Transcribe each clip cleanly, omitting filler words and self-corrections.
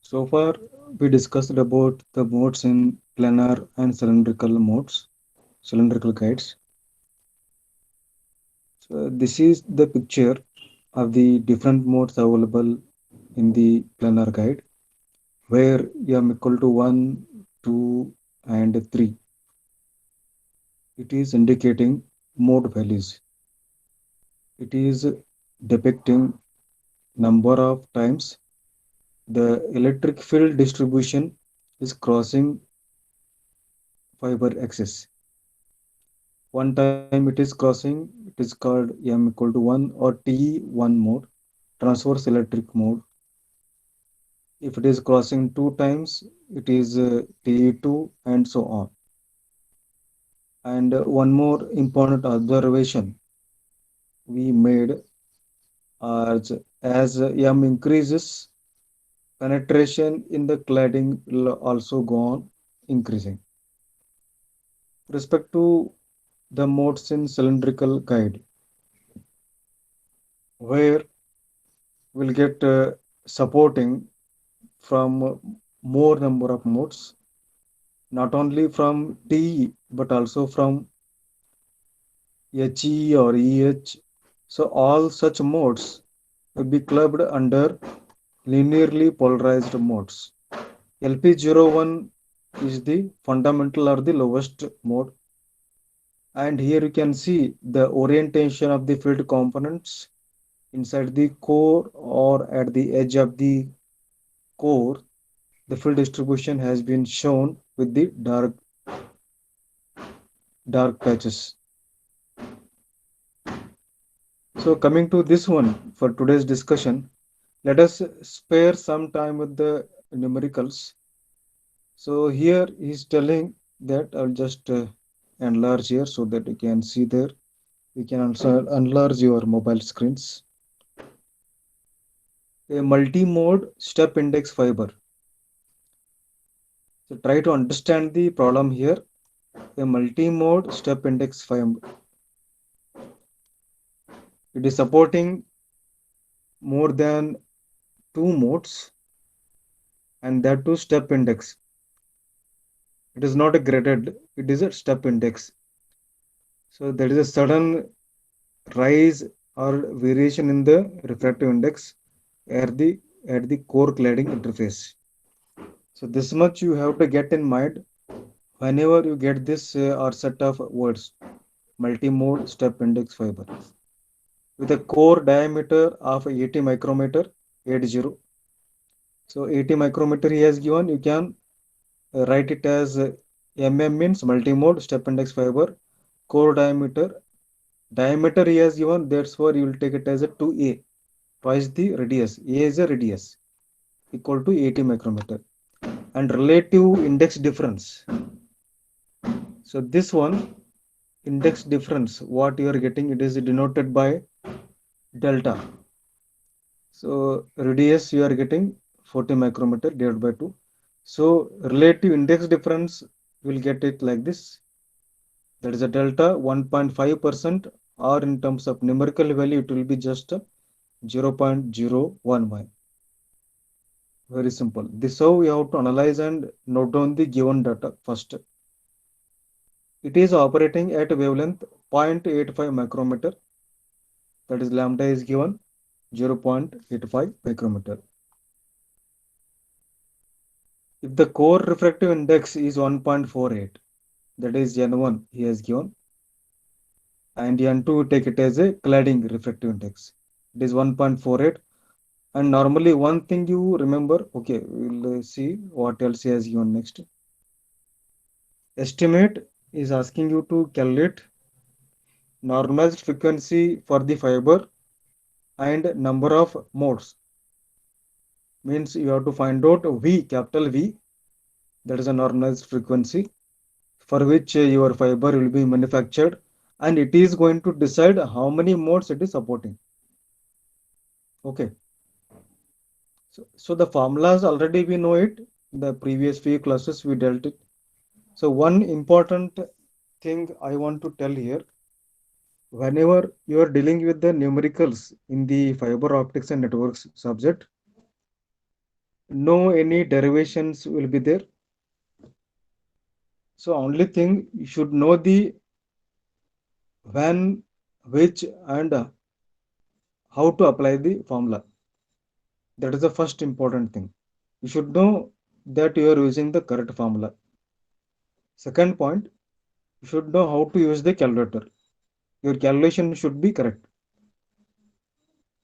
So far, we discussed about the modes in planar and cylindrical modes, cylindrical guides. So this is the picture of the different modes available in the planar guide, where m equal to 1, 2, and 3. It is indicating mode values. It is depicting number of times the electric field distribution is crossing fiber axis. One time it is crossing, it is called m equal to 1 or T1 mode, transverse electric mode. If it is crossing two times, it is T2 and so on. And one more important observation we made as m increases, penetration in the cladding will also go on increasing. Respect to the modes in cylindrical guide, where we'll get supporting from more number of modes, not only from T but also from HE or EH. So all such modes will be clubbed under linearly polarized modes. LP01 is the fundamental or the lowest mode, and here you can see the orientation of the field components inside the core or at the edge of the core. The field distribution has been shown with the dark patches. So coming to this one for today's discussion, let us spare some time with the numericals. So here he's telling that I'll just enlarge here so that you can see there. You can also enlarge your mobile screens. A multi-mode step index fiber. So try to understand the problem here. A multi-mode step index fiber. It is supporting more than two modes, and that too step index. It is not a graded, it is a step index. So there is a sudden rise or variation in the refractive index at the core cladding interface. So this much you have to get in mind whenever you get this or set of words, multi-mode step index fiber with a core diameter of 80 micrometer, 80. So 80 micrometer he has given, you can write it as mm means multi-mode step index fiber, core diameter he has given, that's why you will take it as a 2a, twice the radius. A is a radius equal to 80 micrometer. And relative index difference. So this one, index difference, what you are getting, it is denoted by delta. So radius you are getting 40 micrometer divided by 2. So relative index difference will get it like this. That is a delta 1.5%, or in terms of numerical value it will be just 0.011. Very simple. This how we have to analyze and note down the given data first. It is operating at a wavelength 0.85 micrometer. That is lambda is given 0.85 micrometer. If the core refractive index is 1.48, that is N1 he has given, and N2 take it as a cladding refractive index. It is 1.48. And normally one thing you remember, okay, we'll see what else he has given next. Estimate is asking you to calculate normalized frequency for the fiber and number of modes. Means you have to find out V, capital V, that is a normalized frequency for which your fiber will be manufactured, and it is going to decide how many modes it is supporting. Okay. So the formulas already we know it. The previous few classes we dealt it. So one important thing I want to tell here, whenever you are dealing with the numericals in the fiber optics and networks subject, no any derivations will be there. So only thing you should know the when, which, and how to apply the formula. That is the first important thing. You should know that you are using the correct formula. Second point, you should know how to use the calculator. Your calculation should be correct.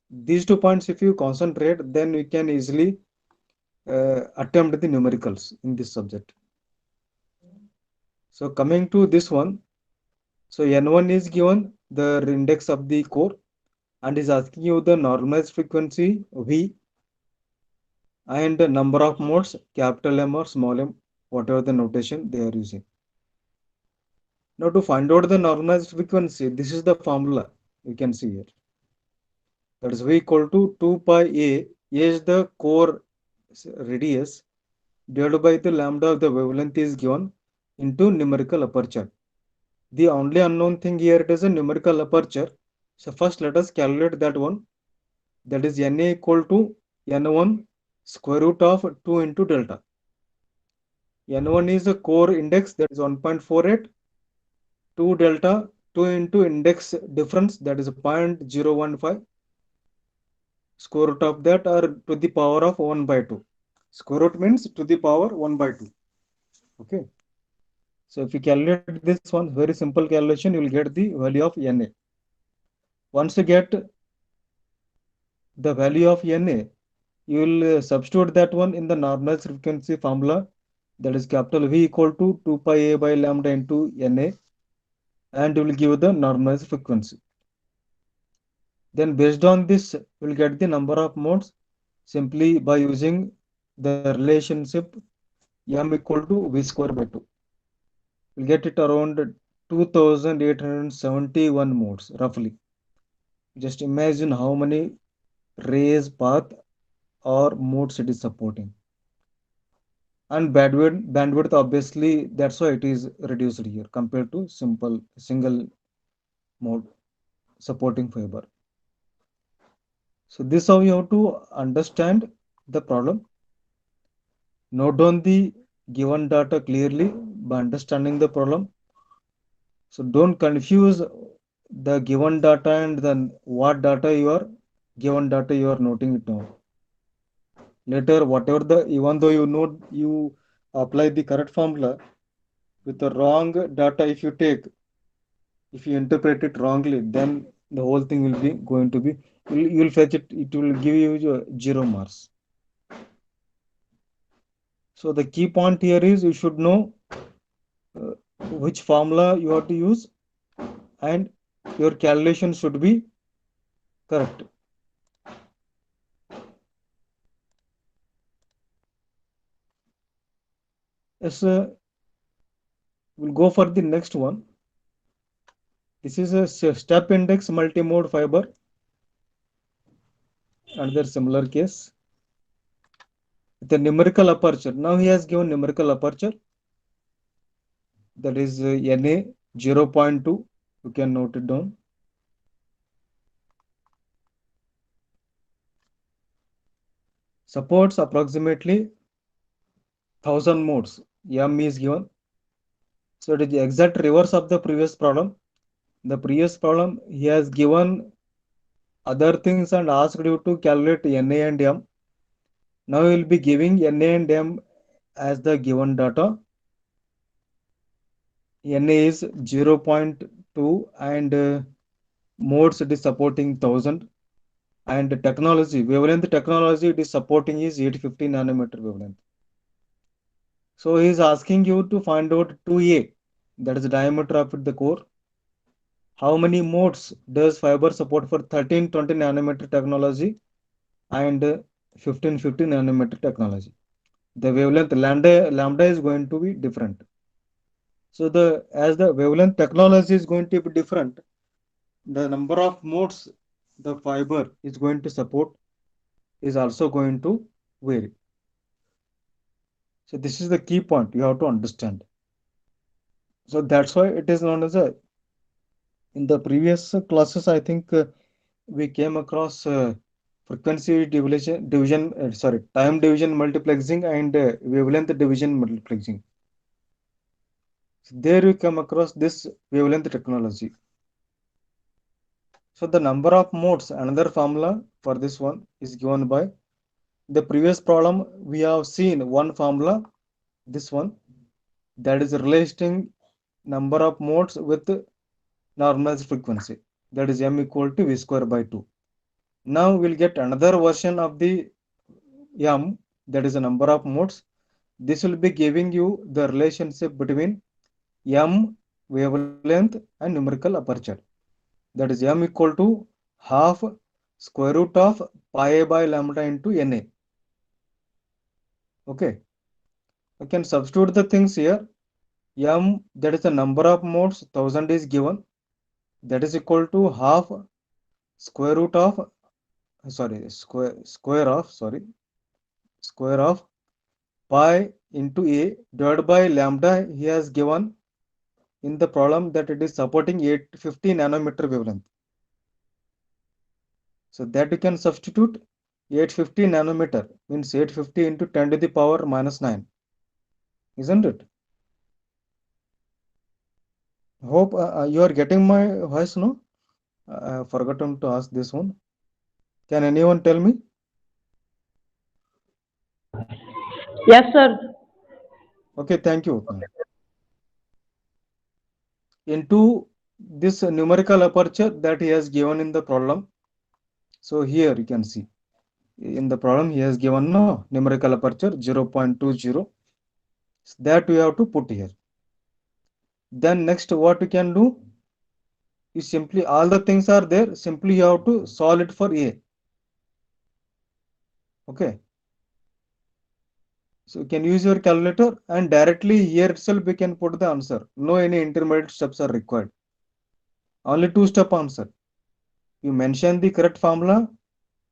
These 2 points, if you concentrate, then you can easily attempt the numericals in this subject. So coming to this one, so N1 is given the index of the core and is asking you the normalized frequency V and the number of modes, capital M or small m, whatever the notation they are using. Now to find out the normalized frequency, this is the formula you can see here. That is V equal to 2 pi A. A is the core radius divided by the lambda of the wavelength is given into numerical aperture. The only unknown thing here it is a numerical aperture. So first let us calculate that one. That is Na equal to N1 square root of 2 into delta. N1 is the core index that is 1.48. 2 delta 2 into index difference that is 0.015. Square root of that or to the power of 1 by 2. Square root means to the power 1 by 2. Okay. So if you calculate this one, very simple calculation, you will get the value of Na. Once you get the value of Na, you will substitute that one in the normalized frequency formula, that is capital V equal to 2 pi A by lambda into Na, and you will give the normalized frequency. Then based on this, you will get the number of modes simply by using the relationship M equal to V square by 2. We'll get it around 2871 modes roughly. Just imagine how many rays path or modes it is supporting. And bandwidth obviously that's why it is reduced here compared to simple single mode supporting fiber. So this how you have to understand the problem. Note down the given data clearly by understanding the problem. So don't confuse the given data and then what data you are given data you are noting it down. Later, whatever the even though you know you apply the correct formula with the wrong data, if you interpret it wrongly, then the whole thing will be going to be you'll fetch it. It will give you 0 marks. So the key point here is you should know uh, which formula you have to use and your calculation should be correct. Yes, we'll go for the next one. This is a step index multimode fiber. Another similar case with a numerical aperture. Now he has given numerical aperture that is Na 0.2. You can note it down. Supports approximately 1000 modes. M is given. So it is the exact reverse of the previous problem. The previous problem he has given other things and asked you to calculate Na and M. Now he will be giving Na and M as the given data. Na is 0.2 and modes it is supporting 1000 and technology wavelength technology it is supporting is 850 nanometer wavelength. So he is asking you to find out 2A, that is the diameter of the core. How many modes does fiber support for 1320 nanometer technology and 1550 nanometer technology? The wavelength lambda is going to be different. So the as the wavelength technology is going to be different, the number of modes the fiber is going to support is also going to vary. So this is the key point you have to understand. So that's why it is known as a in the previous classes I think we came across frequency time division multiplexing and wavelength division multiplexing. So there you come across this wavelength technology. So the number of modes, another formula for this one is given by the previous problem. We have seen one formula, this one, that is relating number of modes with normalized frequency, that is m equal to v square by 2. Now we'll get another version of the m, that is the number of modes. This will be giving you the relationship between m wavelength and numerical aperture, that is m equal to half square root of pi by lambda into na. Okay, I can substitute the things here. M, that is the number of modes, 1000 is given, that is equal to half square root of square of pi into a divided by lambda. He has given in the problem that it is supporting 850 nanometer wavelength. So that you can substitute 850 nanometer means 850 into 10 to the power minus 9, isn't it? Hope you are getting my voice, no? I have forgotten to ask this one. Can anyone tell me? Yes, sir. Okay, thank you. Into this numerical aperture that he has given in the problem. So here you can see in the problem he has given no numerical aperture 0.20. That we have to put here. Then next what we can do is simply all the things are there. Simply you have to solve it for a. Okay. So you can use your calculator and directly here itself we can put the answer. No any intermediate steps are required. Only two-step answer. You mention the correct formula.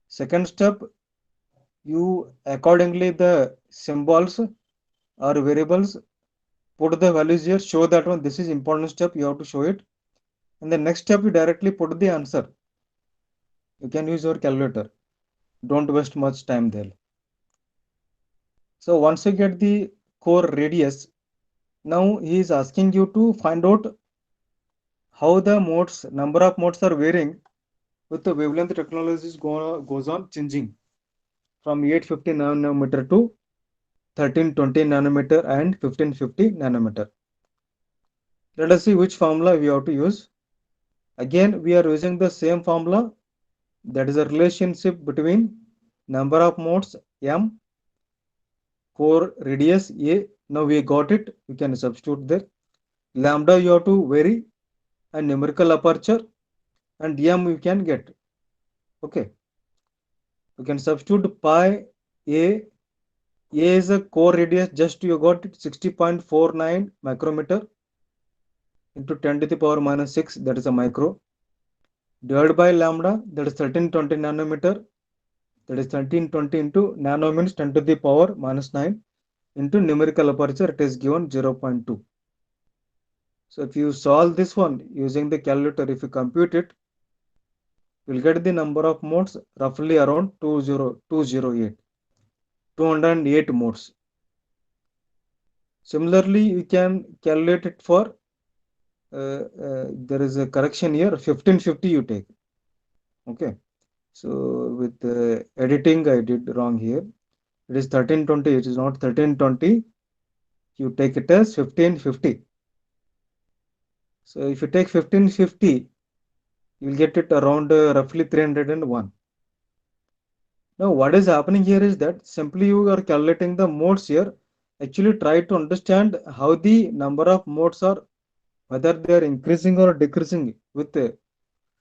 Second step, you accordingly the symbols or variables put the values here. Show that one. This is important step. You have to show it. And the next step you directly put the answer. You can use your calculator. Don't waste much time there. So once you get the core radius, now he is asking you to find out how the modes, number of modes are varying with the wavelength technologies goes on changing from 850 nanometer to 1320 nanometer and 1550 nanometer. Let us see which formula we have to use. Again, we are using the same formula, that is a relationship between number of modes m, core radius a. Now we got it. We can substitute there. Lambda you have to vary and numerical aperture and m you can get. Okay. You can substitute pi a. A is a core radius, just you got it 60.49 micrometer into 10 to the power minus 6, that is a micro, divided by lambda, that is 1320 nanometer, that is 1320 into nano means 10 to the power minus 9 into numerical aperture, it is given 0.2. So if you solve this one using the calculator, if you compute it, you will get the number of modes roughly around 208 modes. Similarly, you can calculate it for there is a correction here, 1550 you take. Okay, so with editing I did wrong here. It is 1320, it is not 1320. You take it as 1550. So if you take 1550, you will get it around roughly 301. Now what is happening here is that simply you are calculating the modes here. Actually try to understand how the number of modes are, whether they are increasing or decreasing with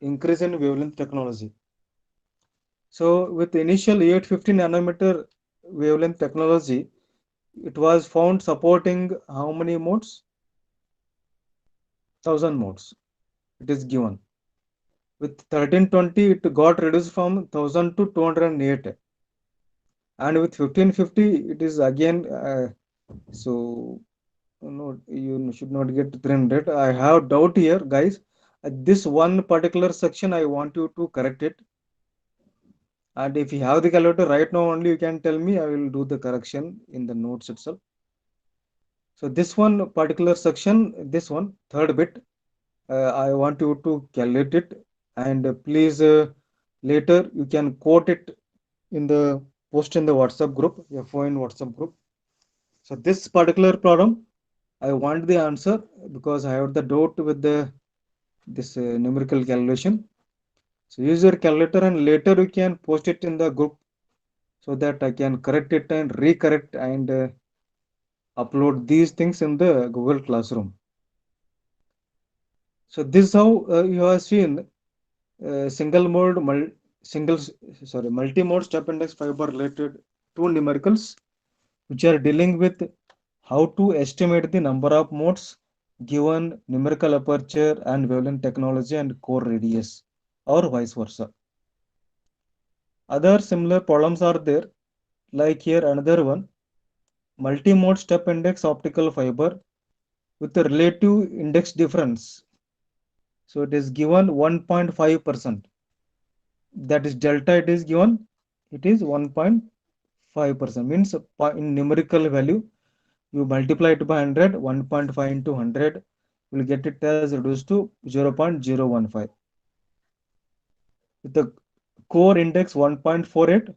increase in wavelength technology. So with initial 850 nanometer wavelength technology, it was found supporting how many modes? 1000 modes. It is given. With 1320, it got reduced from 1000 to 208. And with 1550, it is again, so no, you should not get 300. I have doubt here, guys. This one particular section, I want you to correct it. And if you have the calculator right now only, you can tell me, I will do the correction in the notes itself. So this one particular section, this one, third bit, I want you to calculate it, and please later you can quote it in the post in the WhatsApp group, FON WhatsApp group. So this particular problem, I want the answer because I have the doubt with the this numerical calculation. So use your calculator and later you can post it in the group so that I can correct it and recorrect and upload these things in the Google Classroom. So this is how you have seen single mode single sorry multi-mode step index fiber related to numericals which are dealing with how to estimate the number of modes given numerical aperture and wavelength technology and core radius or vice versa. Other similar problems are there, like here another one, multi-mode step index optical fiber with a relative index difference. So it is given 1.5%. That is delta, it is given, it is 1.5%, means in numerical value you multiply it by 100, 1.5 into 100 will get it as reduced to 0.015 with the core index 1.48.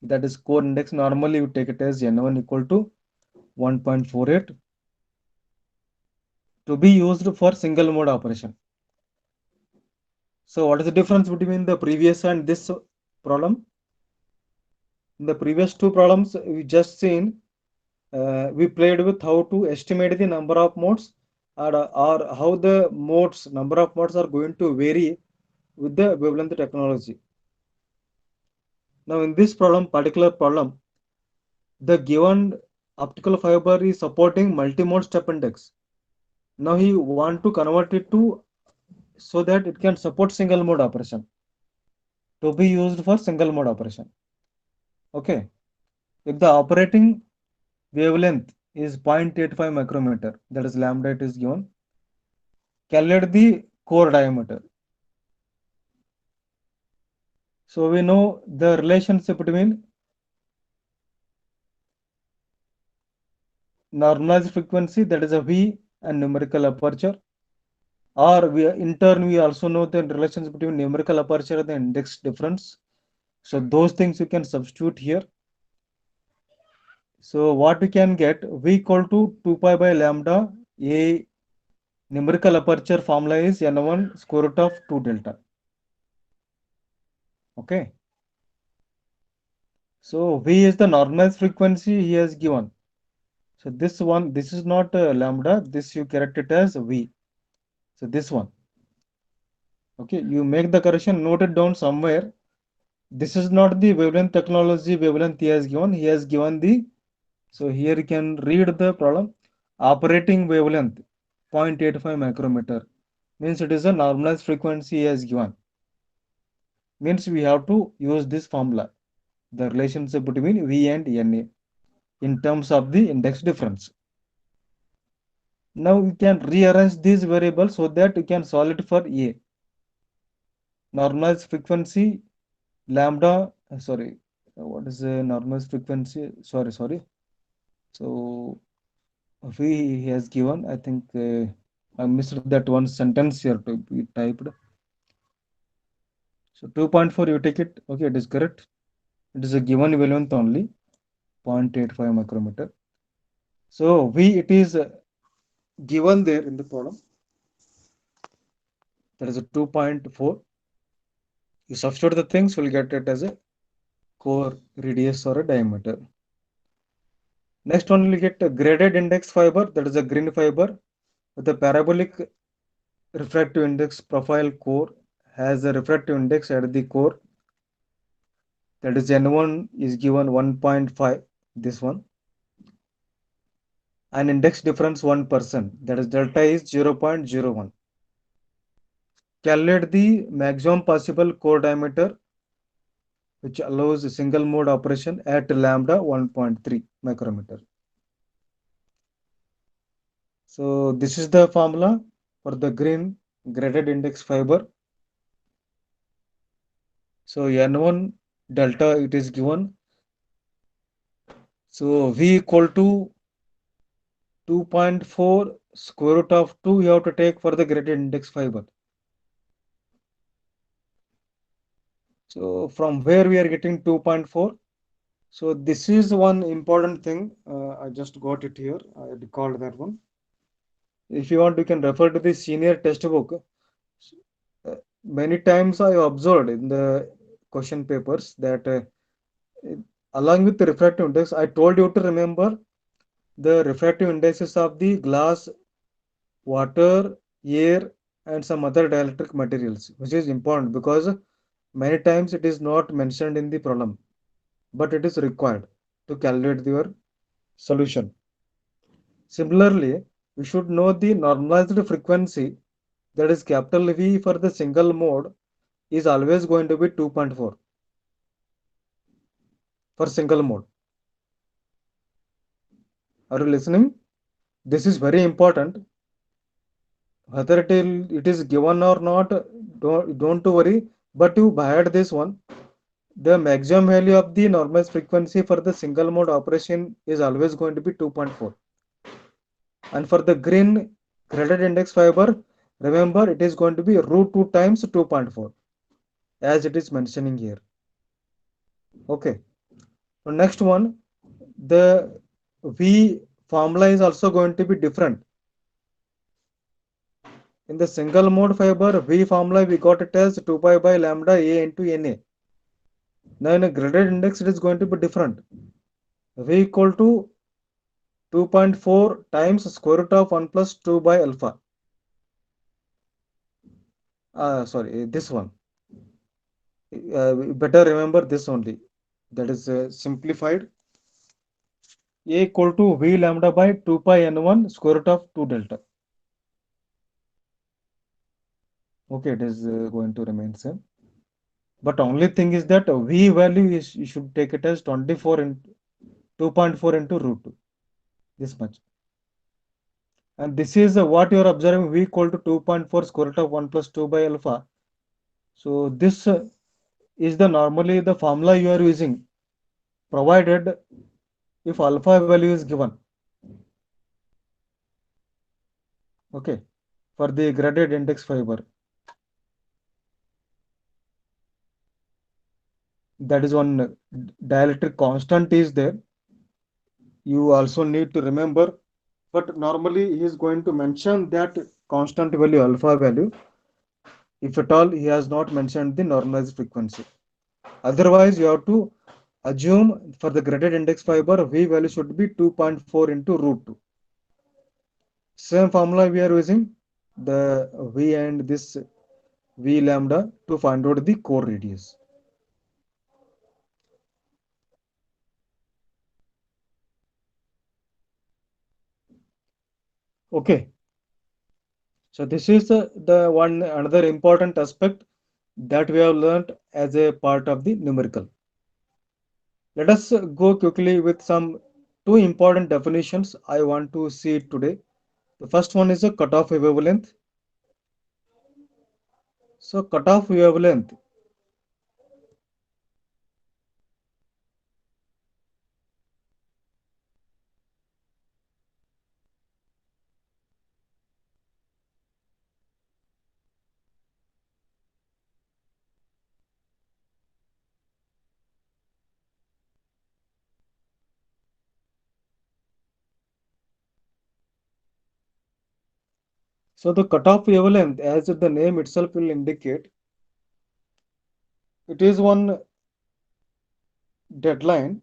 That is core index, normally you take it as n1 equal to 1.48 to be used for single mode operation. So what is the difference between the previous and this problem? In the previous two problems we just seen, we played with how to estimate the number of modes, or how the modes, number of modes are going to vary with the wavelength technology. Now in this problem, particular problem, the given optical fiber is supporting multi-mode step index. Now he want to convert it to so that it can support single mode operation, to be used for single mode operation. Okay, if the operating wavelength is 0.85 micrometer, that is lambda, it is given. Calculate the core diameter. So we know the relationship between normalized frequency, that is a V, and numerical aperture. Or we in turn we also know the relations between numerical aperture and the index difference. So those things you can substitute here. So what we can get, V equal to 2 pi by lambda A numerical aperture formula is n1 square root of 2 delta. Okay. So V is the normalized frequency he has given. So this one, this is not lambda, this you correct it as V. So this one. Okay, you make the correction, note it down somewhere. This is not the wavelength technology wavelength he has given. He has given the, so here you can read the problem. Operating wavelength 0.85 micrometer means it is a normalized frequency he has given. Means we have to use this formula, the relationship between V and NA in terms of the index difference. Now we can rearrange these variables so that you can solve it for A. Normalized frequency lambda, sorry, what is the normalized frequency? Sorry. So V has given, I think I missed that one sentence here to be typed. So 2.4 you take it, okay, it is correct. It is a given wavelength only, 0.85 micrometer. So V, it is given there in the problem, that is a 2.4. You substitute the things, we'll get it as a core radius or a diameter. Next one we'll get a graded index fiber, that is a green fiber with a parabolic refractive index profile core, has a refractive index at the core, that is n1 is given 1.5, this one, and index difference 1%, that is delta is 0.01. Calculate the maximum possible core diameter which allows a single mode operation at lambda 1.3 micrometer. So this is the formula for the green graded index fiber. So N1 delta it is given. So V equal to 2.4 square root of 2 you have to take for the gradient index fiber. So from where we are getting 2.4? So this is one important thing. I just got it here. I recalled that one. If you want, you can refer to the senior textbook. Uh, Many times I observed in the question papers that along with the refractive index, I told you to remember the refractive indices of the glass, water, air, and some other dielectric materials, which is important because many times it is not mentioned in the problem, but it is required to calculate your solution. Similarly, we should know the normalized frequency, that is capital V for the single mode is always going to be 2.4 for single mode. Are you listening? This is very important. Whether it is given or not, don't worry. But you had this one. The maximum value of the normalized frequency for the single mode operation is always going to be 2.4. And for the green graded index fiber, remember it is going to be root 2 times 2.4 as it is mentioning here. Okay. So next one, the V formula is also going to be different. In the single mode fiber, V formula we got it as 2 pi by lambda A into Na. Now in a graded index, it is going to be different. V equal to 2.4 times square root of 1 plus 2 by alpha. Sorry, this one. Better remember this only. That is simplified. A equal to V lambda by 2 pi n1 square root of 2 delta. Okay, it is going to remain same. But only thing is that V value is you should take it as 24 into 2.4 into root 2. This much. And this is what you are observing V equal to 2.4 square root of 1 plus 2 by alpha. So this is the normally the formula you are using, provided if alpha value is given. Okay, for the graded index fiber. That is one dielectric constant is there. You also need to remember, but normally he is going to mention that constant value alpha value. If at all he has not mentioned the normalized frequency. Otherwise, you have to assume for the graded index fiber, V value should be 2.4 into root 2. Same formula we are using, the V and this V lambda to find out the core radius. Okay, so this is the one another important aspect that we have learned as a part of the numerical. Let us go quickly with some two important definitions I want to see today. The first one is a cutoff wavelength. So cutoff wavelength, so the cutoff wavelength, as the name itself will indicate, it is one deadline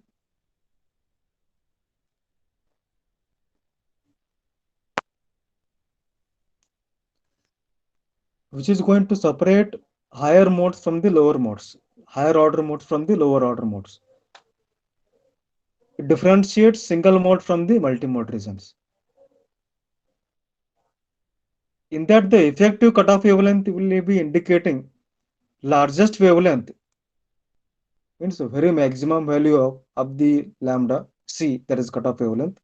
which is going to separate higher modes from the lower modes, higher order modes from the lower order modes. It differentiates single mode from the multi-mode regions. In that, the effective cutoff wavelength will be indicating largest wavelength, means the very maximum value of the lambda c, that is cutoff wavelength,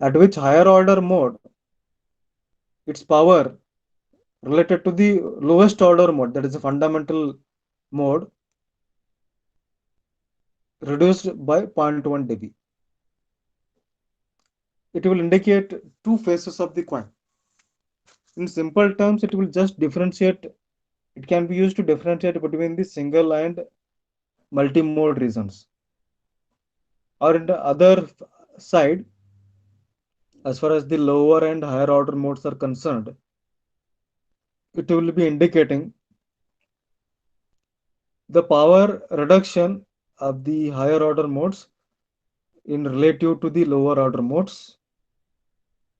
at which higher order mode, its power related to the lowest order mode, that is a fundamental mode, reduced by 0.1 dB. It will indicate two faces of the coin. In simple terms, it will just differentiate, it can be used to differentiate between the single and multi-mode reasons. Or in the other side, as far as the lower and higher order modes are concerned, it will be indicating the power reduction of the higher order modes in relative to the lower order modes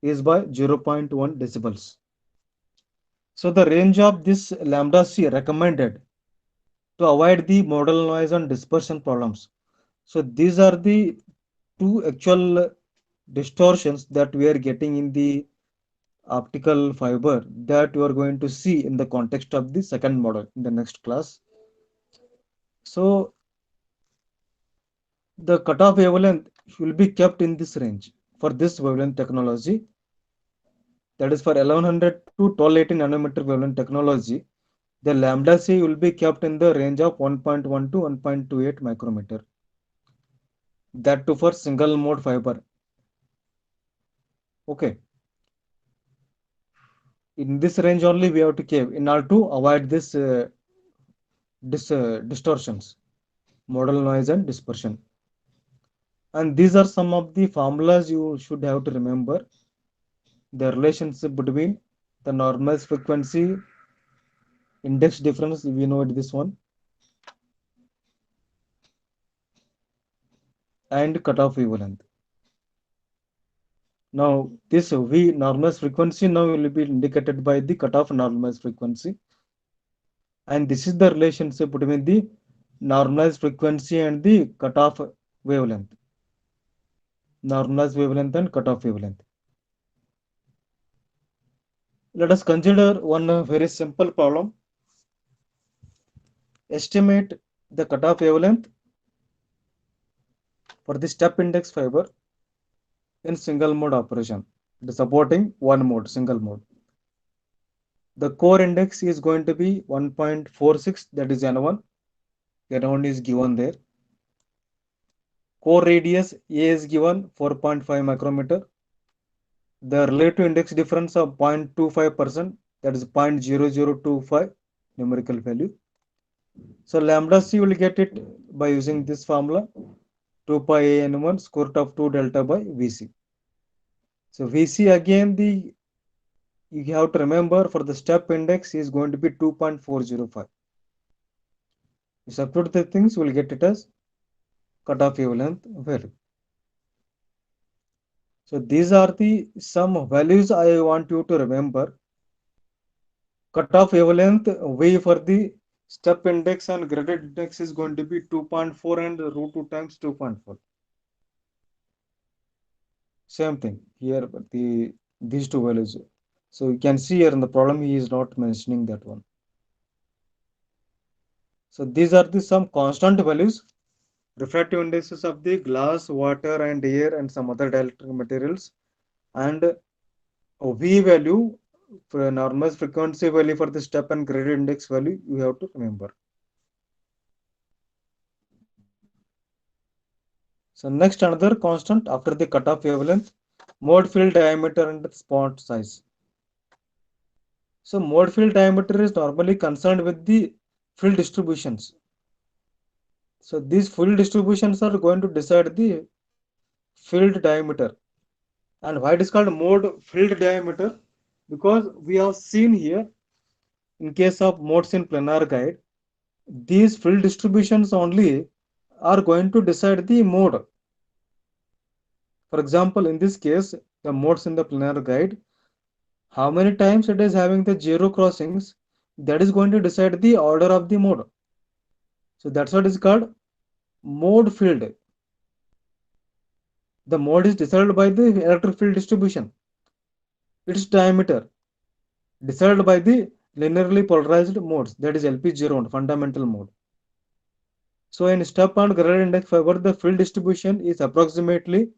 is by 0.1 decibels. So the range of this lambda c recommended to avoid the modal noise and dispersion problems. So these are the two actual distortions that we are getting in the optical fiber that you are going to see in the context of the second model in the next class. So the cutoff wavelength will be kept in this range for this wavelength technology, that is for 1100 to 1280 nanometer wavelength technology. The lambda c will be kept in the range of 1.1 to 1.28 micrometer, that too for single mode fiber. Okay, in this range only we have to keep in order to avoid this distortions, modal noise and dispersion. And these are some of the formulas you should have to remember. The relationship between the normalized frequency, index difference, we know it this one, and cutoff wavelength. Now this V normalized frequency now will be indicated by the cutoff normalized frequency, and this is the relationship between the normalized frequency and the cutoff wavelength, normalized wavelength and cutoff wavelength. Let us consider one very simple problem. Estimate the cutoff wavelength for the step index fiber in single mode operation, the supporting one mode, single mode. The core index is going to be 1.46, that is N1. N1 is given there. Core radius A is given 4.5 micrometer. The relative index difference of 0.25%, that is 0.0025 numerical value. So lambda c will get it by using this formula, 2 pi a n1 square root of 2 delta by Vc. So Vc again, the you have to remember for the step index is going to be 2.405. You substitute the things, we will get it as cutoff wavelength value. So these are the some values I want you to remember. Cutoff wavelength V for the step index and graded index is going to be 2.4 and root 2 times 2.4. Same thing here, these two values. So you can see here in the problem he is not mentioning that one. So these are the some constant values, refractive indices of the glass, water and air and some other dielectric materials, and V value for normalized frequency value for the step and graded index value you have to remember. So next another constant after the cutoff wavelength, mode field diameter and spot size. So mode field diameter is normally concerned with the field distributions. So these field distributions are going to decide the field diameter. And why it is called mode field diameter? Because we have seen here in case of modes in planar guide, these field distributions only are going to decide the mode. For example, in this case, the modes in the planar guide, how many times it is having the zero crossings, that is going to decide the order of the mode. So that's what is called mode field. The mode is decided by the electric field distribution. Its diameter decided by the linearly polarized modes, that is LP01 fundamental mode. So in step and graded index fiber, the field distribution is approximately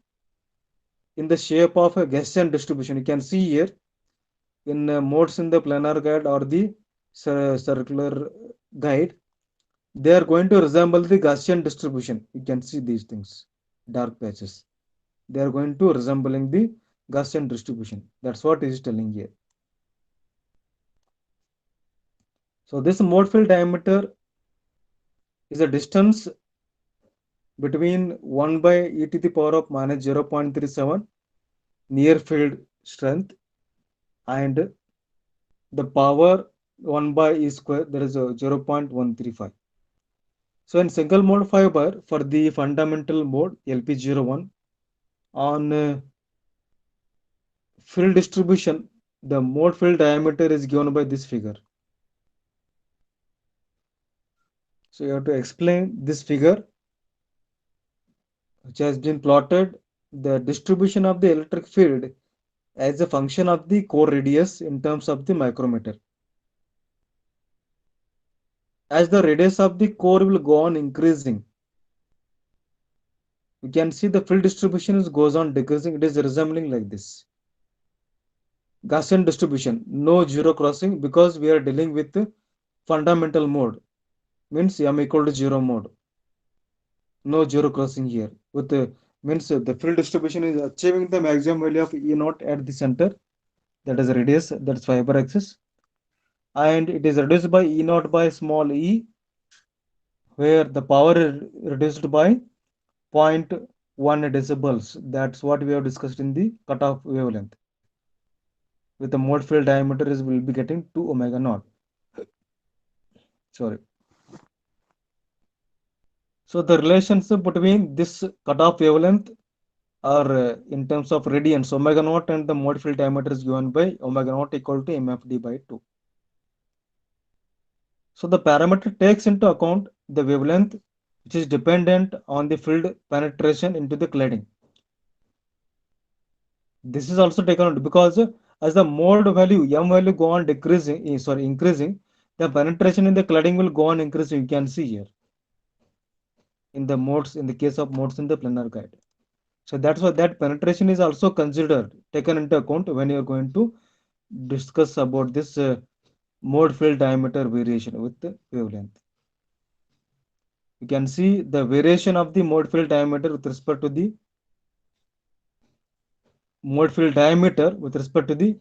in the shape of a Gaussian distribution. You can see here in modes in the planar guide or the circular guide, they are going to resemble the Gaussian distribution. You can see these things, dark patches. They are going to resembling the Gaussian distribution. That's what it is telling here. So this mode field diameter is a distance between 1 by e to the power of minus 0.37 near field strength and the power 1 by e square, there is a 0.135. So in single mode fiber for the fundamental mode LP01 on field distribution, the mode field diameter is given by this figure. So you have to explain this figure which has been plotted the distribution of the electric field as a function of the core radius in terms of the micrometer. As the radius of the core will go on increasing, you can see the field distribution goes on decreasing. It is resembling like this. Gaussian distribution, no zero crossing because we are dealing with fundamental mode, means m equal to 0 mode. No zero crossing here. With the means the field distribution is achieving the maximum value of E naught at the center, that is radius, that's fiber axis, and it is reduced by E naught by small e, where the power is reduced by zero point 0.1 decibels. That's what we have discussed in the cutoff wavelength. With the mode field diameter is will be getting 2 omega naught. Sorry. So the relationship between this cutoff wavelength are in terms of radians, omega naught and the mode field diameter is given by omega naught equal to mfd by 2. So the parameter takes into account the wavelength which is dependent on the field penetration into the cladding. This is also taken out because as the mode value, m value go on decreasing, increasing, the penetration in the cladding will go on increasing. You can see here in the modes, in the case of modes in the planar guide. So that's why that penetration is also considered, taken into account when you are going to discuss about this mode field diameter variation with the wavelength. You can see the variation of the mode field diameter with respect to the mode field diameter with respect to the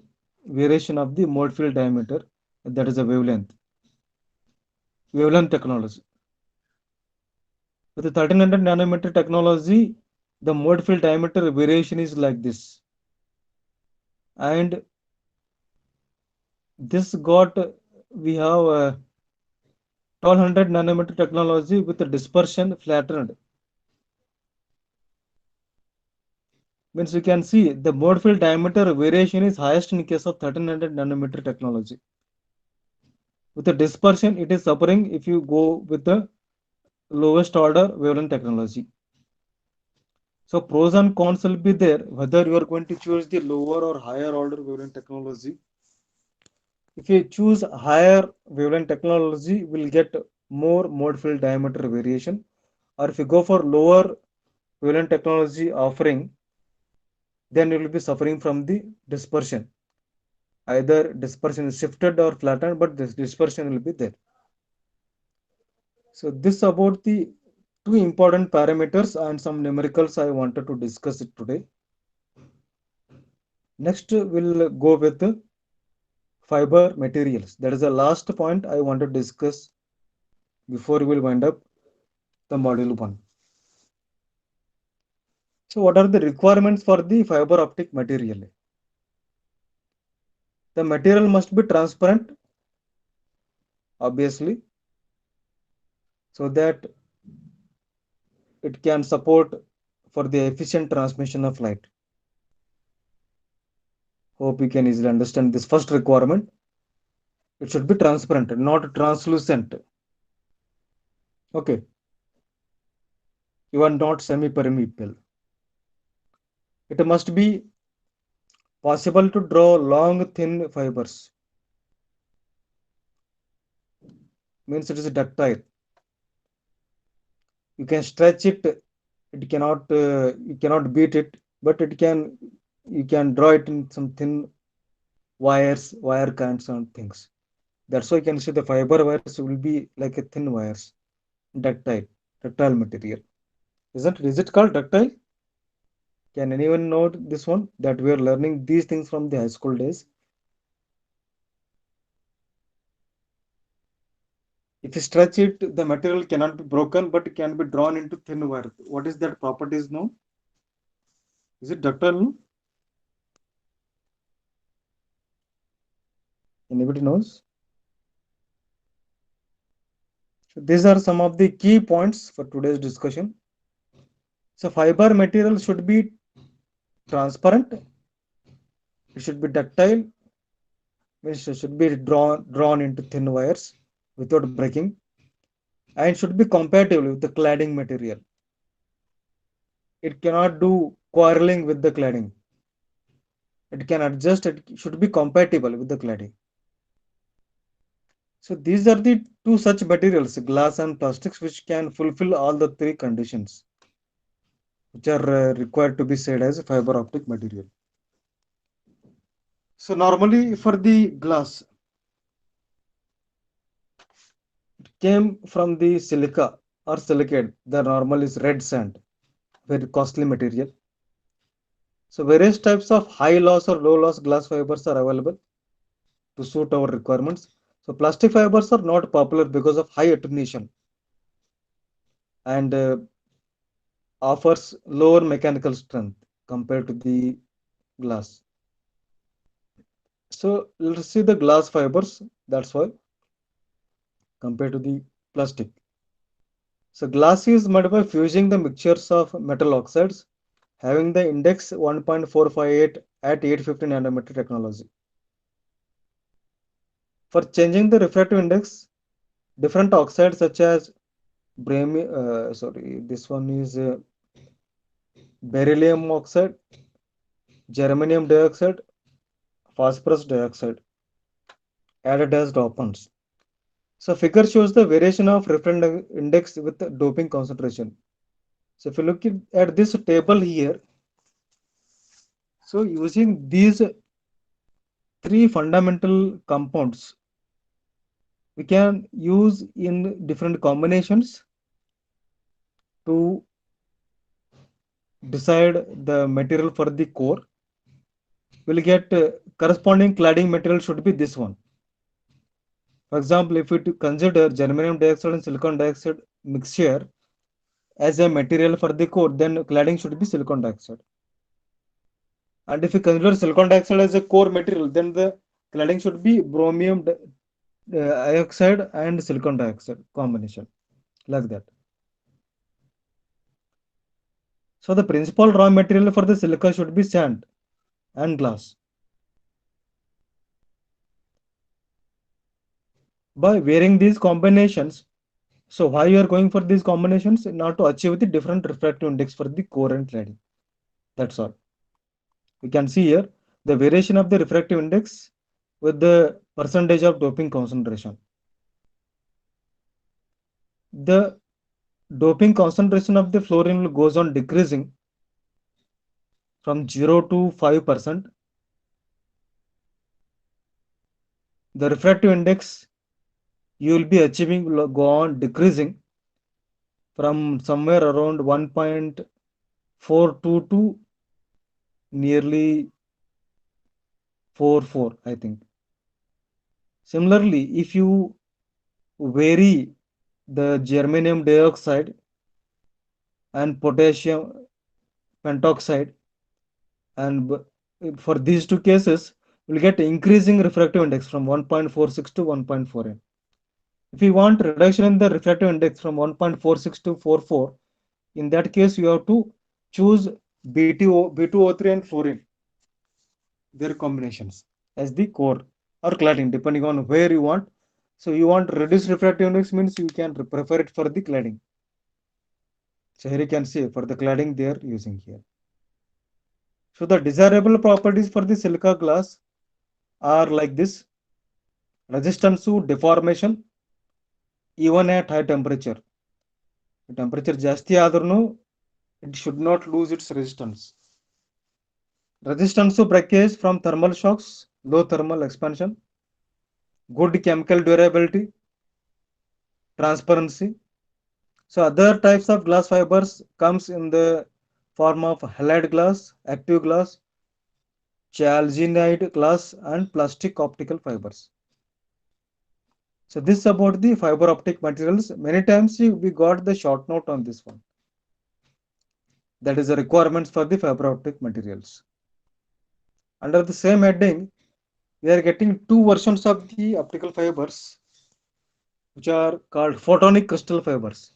variation of the mode field diameter, that is a wavelength technology. With the 1300 nanometer technology, the mode field diameter variation is like this, and this got we have 1200 nanometer technology with the dispersion flattened. Means you can see the mode field diameter variation is highest in case of 1300 nanometer technology. With the dispersion, it is suffering if you go with the lowest order wavelength technology. So pros and cons will be there whether you are going to choose the lower or higher order wavelength technology. If you choose higher wavelength technology, will get more mode field diameter variation. Or if you go for lower wavelength technology offering, then you will be suffering from the dispersion. Either dispersion is shifted or flattened, but this dispersion will be there. So this about the two important parameters and some numericals I wanted to discuss it today. Next we'll go with the fiber materials. That is the last point I want to discuss before we will wind up the module 1. So what are the requirements for the fiber optic material? The material must be transparent, obviously, so that it can support for the efficient transmission of light. Hope you can easily understand this first requirement. It should be transparent, not translucent. Okay. You are not semi-permeable. It must be possible to draw long, thin fibers. Means it is ductile. You can stretch it. It cannot. You cannot beat it, but it can. You can draw it in some thin wires, wire kinds of things. That's why you can see the fiber wires will be like a thin wires. Ductile. Ductile material. Isn't it? Is it called ductile? Can anyone know this one? That we are learning these things from the high school days. If you stretch it, the material cannot be broken, but it can be drawn into thin wire. What is that properties now? Is it ductile? No? Anybody knows? So these are some of the key points for today's discussion. So fiber material should be transparent. It should be ductile. Means it should be drawn into thin wires without breaking, and should be compatible with the cladding material. It cannot do quarreling with the cladding. It can adjust. It should be compatible with the cladding. So these are the two such materials, glass and plastics, which can fulfill all the three conditions which are required to be said as fiber optic material. So normally for the glass, it came from the silica or silicate. The normal is red sand, very costly material. So various types of high loss or low loss glass fibers are available to suit our requirements. So plastic fibers are not popular because of high attenuation and offers lower mechanical strength compared to the glass. So let's see the glass fibers. That's why compared to the plastic. So glass is made by fusing the mixtures of metal oxides having the index 1.458 at 850 nanometer technology. For changing the refractive index, different oxides such as this one is beryllium oxide, germanium dioxide, phosphorus dioxide added as dopants. So figure shows the variation of refractive index with the doping concentration. So if you look at this table here, so using these three fundamental compounds, we can use in different combinations to decide the material for the core. We'll get corresponding cladding material should be this one. For example, if we consider germanium dioxide and silicon dioxide mixture as a material for the core, then cladding should be silicon dioxide. And if you consider silicon dioxide as a core material, then the cladding should be bromium dioxide and silicon dioxide combination, like that. So the principal raw material for the silica should be sand and glass. By wearing these combinations, so why you are going for these combinations? Not to achieve the different refractive index for the core and cladding. That's all. We can see here the variation of the refractive index with the percentage of doping concentration. The doping concentration of the fluorine goes on decreasing from 0 to 5%. The refractive index you will be achieving will go on decreasing from somewhere around 1.42 to nearly 44, I think. Similarly, if you vary the germanium dioxide and potassium pentoxide, and for these two cases, we'll get increasing refractive index from 1.46 to 1.48. If you want reduction in the refractive index from 1.46 to 44, in that case, you have to choose B2O3 and fluorine, their combinations as the core or cladding, depending on where you want. So you want reduced refractive index means you can prefer it for the cladding. So here you can see for the cladding they are using here. So the desirable properties for the silica glass are like this: resistance to deformation even at high temperature. Temperature ಜಾಸ್ತಿ ಆದ್ರೂ it should not lose its resistance. Resistance to breakage from thermal shocks, low thermal expansion, good chemical durability, transparency, So other types of glass fibers comes in the form of halide glass, active glass, chalcedonide glass, and plastic optical fibers. So this is about the fiber optic materials. Many times we got the short note on this one. That is the requirements for the fiber optic materials. Under the same heading, we are getting two versions of the optical fibers, which are called photonic crystal fibers,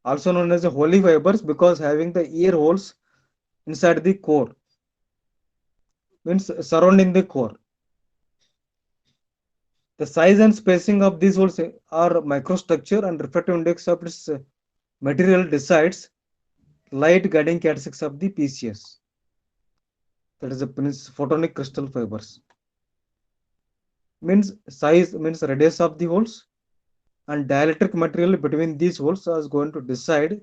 also known as the holy fibers, because having the ear holes inside the core, means surrounding the core. The size and spacing of these holes are microstructure, and refractive index of its material decides light guiding characteristics of the PCS. That is the photonic crystal fibers. Means size means radius of the holes, and dielectric material between these holes is going to decide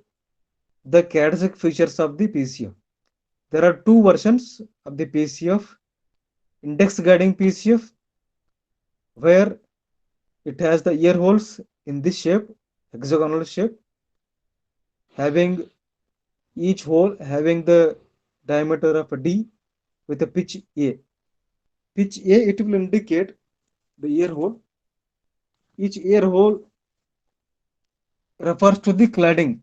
the characteristic features of the PCF. There are two versions of the PCF: index guiding PCF, where it has the ear holes in this shape, hexagonal shape, having each hole having the diameter of d with a pitch A. Pitch A, it will indicate the ear hole. Each ear hole refers to the cladding,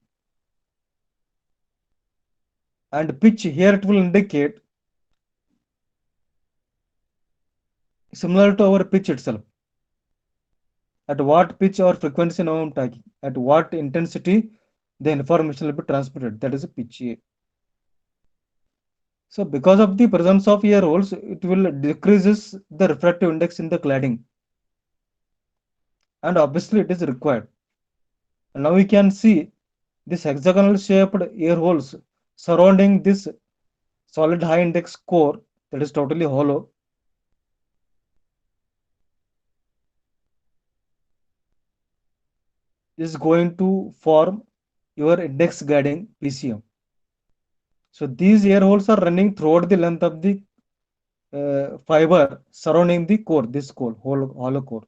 and pitch here it will indicate similar to our pitch itself. At what pitch or frequency now I'm talking, at what intensity the information will be transmitted, that is a pitch A. So because of the presence of ear holes, it will decreases the refractive index in the cladding, and obviously it is required. And now we can see this hexagonal shaped ear holes surrounding this solid high index core that is totally hollow. Is going to form your index guiding PCM. So these ear holes are running throughout the length of the fiber surrounding the core, this core, hollow core.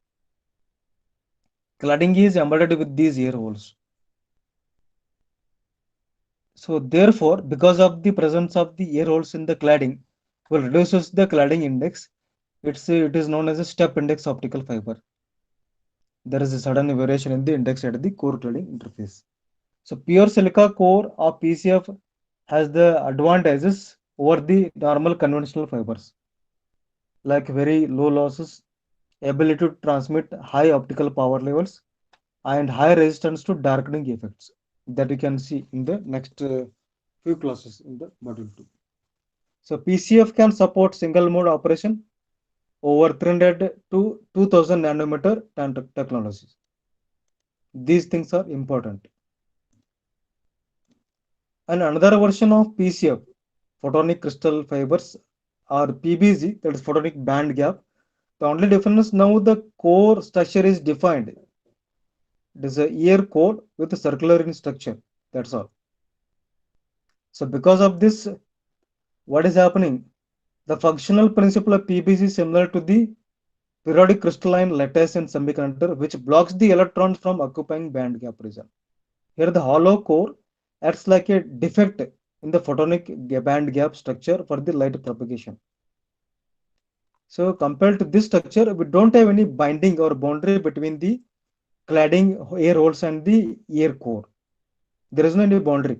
Cladding is embedded with these ear holes. So therefore, because of the presence of the ear holes in the cladding, will reduces the cladding index. It is known as a step index optical fiber. There is a sudden variation in the index at the core cladding interface. So pure silica core of PCF has the advantages over the normal conventional fibers, like very low losses, ability to transmit high optical power levels, and high resistance to darkening effects that you can see in the next few classes in the module 2. So PCF can support single mode operation over 300 to 2000 nanometer technologies. These things are important. And another version of PCF, photonic crystal fibers, or PBG, that is photonic band gap. The only difference now, the core structure is defined. It is a ear core with a circular in structure. That's all. So because of this, what is happening? The functional principle of PBG is similar to the periodic crystalline lattice in semiconductor, which blocks the electrons from occupying band gap region. Here the hollow core acts like a defect in the photonic band gap structure for the light propagation. So compared to this structure, we don't have any binding or boundary between the cladding ear holes and the ear core. There is no any boundary.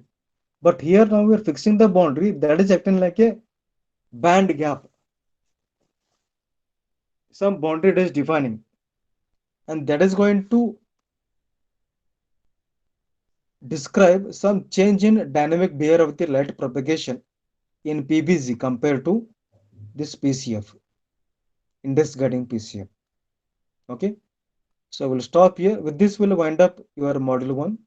But here now we are fixing the boundary that is acting like a band gap. Some boundary it is defining, and that is going to describe some change in dynamic behavior of the light propagation in PBG compared to this PCF, index guiding PCF. Okay, so we'll stop here. With this, we'll wind up your module 1.